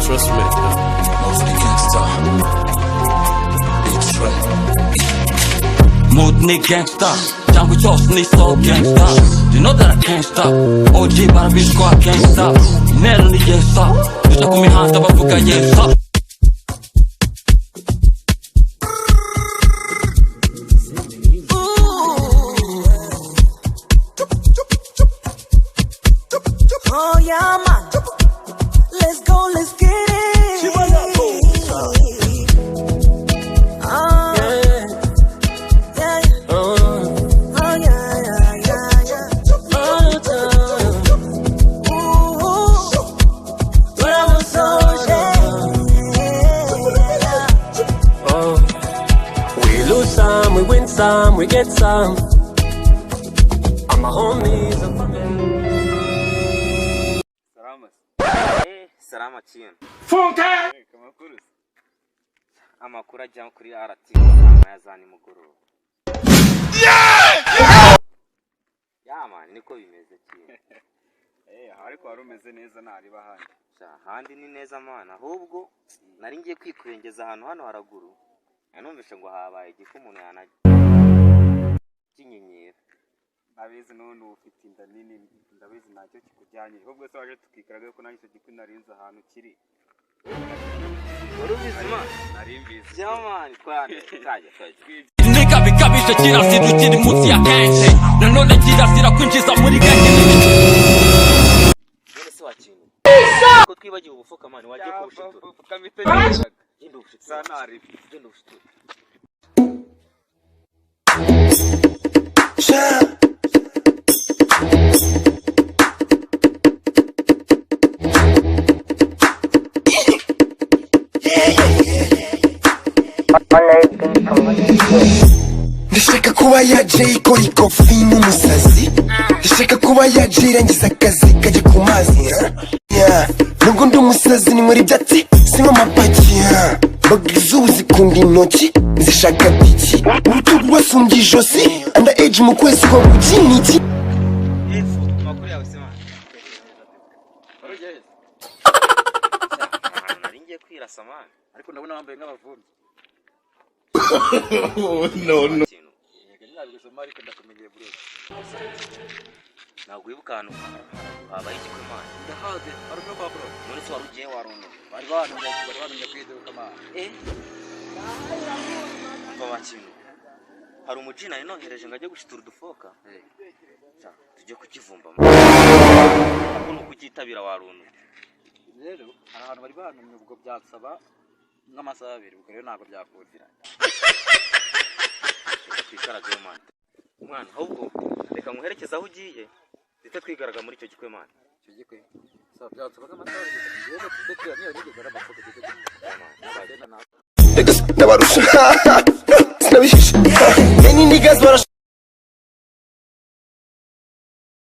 Trust me, nobody can stop. Mood ni gangsta, jangu chos ni so gangsta. You know that I can't stop. OG bara visko I can't stop. Nero ni yesa, dusa kumi hanta bavuga yesa. Oh yeah man, let's go, let's get it. We win some, we get some. All my homies are Salama chien. Funka! Kamakuru. Amakuru ajya kuri RT amazani mugoro. Ya man niko bimeze chien. Ariko warumeze neza ntari bahandi. Handi ni neza mana ahubwo nari ngiye kwikurengeza ahantu hano haraguru. Yanumvishe ngo habaye igifu umuntu yanaje. Kinyenyera. Abizi none ufite inda nini ndabizi nacyo kikujyanye. Ahubwo se waje tukikaraga ko nahise gifu narinze ahantu kiri. Urubizima narimbizi. Jamani twane kaje. Nika bikabisha kirasi dukiri munsi ya kenshi. Nanone kirasira kwinjiza muri genge. None se wakintu. Ko twibagiwe ubufuka mani wagiye kubushitura. Ukamite neza. Genda ubushitura. Sana ari. Genda ubushitura. Ndashaka kuba yaje ikora ikofi n'umusazi. Ndashaka kuba yaje irangiza akazi kajya ku mazi. Nubwo ndi umusazi ni muri byatsi sinywa amapaki. Baga izuba zikunda intoki zishaka biki. Urutugu rwasumbye ijosi under age mu kwezi kwa bukiniki. Makuru yawe sema. Barugeze. Nari ngiye kwirasa man. Ariko ndabona wambaye nk'abavumbyi. No. Nabigusoma ariko ndakumenyeye bro. Ntabwo wibuka ahantu habaye igikwe man. Ndahaze, ariko bro. None se warugiye waruno. Bari bantumye kwiduka man. Baba kintu. Hari umujina yinohereje ngo ajye gushitura udufoka. Tujye kukivumba. Ako no kugitabira waruno. Rero hari ahantu bari bantumye ubwo byatsaba nk'amasaha 2 ubwo rero ntabwo byakundira. Twikaraga man. Mwana ahubwo reka nkuherekeza aho ugiye. Ndetse twigaraga muri icyo gikwe man. Icyo gikwe. Saba byatsaba nk'amasaha 2 rero tutete niyo nigera amafoto tutete. Nabarusha. Sinabihisha. Any niggas